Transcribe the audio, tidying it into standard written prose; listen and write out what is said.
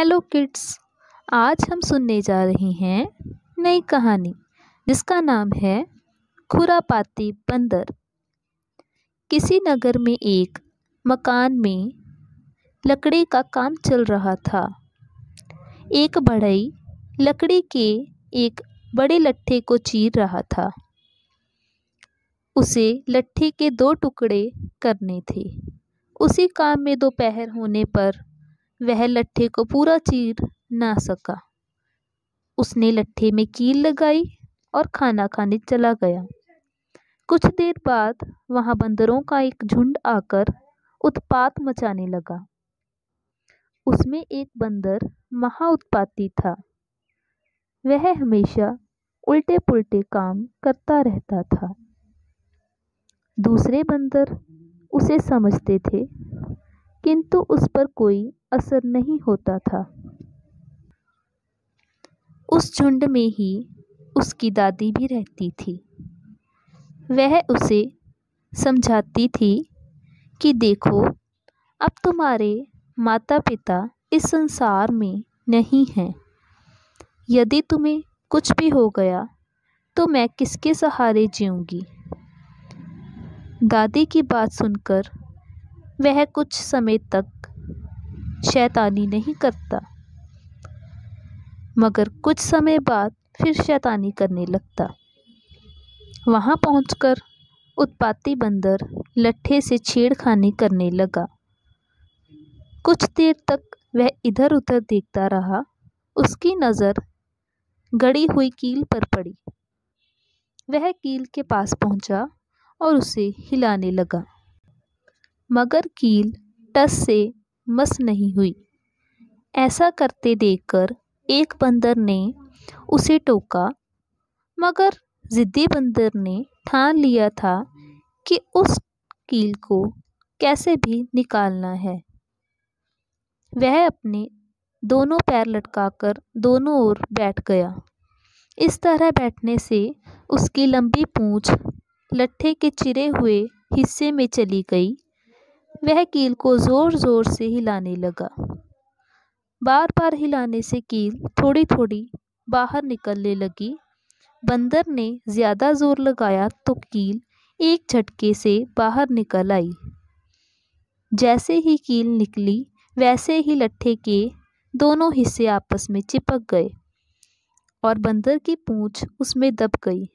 Hello kids. आज हम सुनने जा रहे हैं नई कहानी जिसका नाम है खुरापाती बंदर। किसी नगर में एक मकान में लकड़ी का काम चल रहा था। एक बढ़ई लकड़ी के एक बड़े लट्ठे को चीर रहा था। उसे लट्ठे के 2 टुकड़े करने थे। उसी काम में दोपहर होने पर वह लट्ठे को पूरा चीर ना सका। उसने लट्ठे में कील लगाई और खाना खाने चला गया। कुछ देर बाद वहां बंदरों का एक झुंड आकर उत्पात मचाने लगा। उसमें एक बंदर महा उत्पाती था। वह हमेशा उल्टे पुल्टे काम करता रहता था। दूसरे बंदर उसे समझते थे, किंतु उस पर कोई असर नहीं होता था। उस झुंड में ही उसकी दादी भी रहती थी। वह उसे समझाती थी कि देखो, अब तुम्हारे माता पिता इस संसार में नहीं हैं। यदि तुम्हें कुछ भी हो गया तो मैं किसके सहारे जीऊंगी। दादी की बात सुनकर वह कुछ समय तक शैतानी नहीं करता, मगर कुछ समय बाद फिर शैतानी करने लगता। वहां पहुंचकर उत्पाती बंदर लट्ठे से छेड़खानी करने लगा। कुछ देर तक वह इधर उधर देखता रहा। उसकी नज़र गड़ी हुई कील पर पड़ी। वह कील के पास पहुंचा और उसे हिलाने लगा, मगर कील टस से मस नहीं हुई। ऐसा करते देखकर एक बंदर ने उसे टोका, मगर जिद्दी बंदर ने ठान लिया था कि उस कील को कैसे भी निकालना है। वह अपने दोनों पैर लटकाकर दोनों ओर बैठ गया। इस तरह बैठने से उसकी लंबी पूंछ लट्ठे के चिरे हुए हिस्से में चली गई। वह कील को जोर जोर से हिलाने लगा। बार बार हिलाने से कील थोड़ी थोड़ी बाहर निकलने लगी। बंदर ने ज्यादा जोर लगाया तो कील एक झटके से बाहर निकल आई। जैसे ही कील निकली वैसे ही लट्ठे के दोनों हिस्से आपस में चिपक गए और बंदर की पूंछ उसमें दब गई।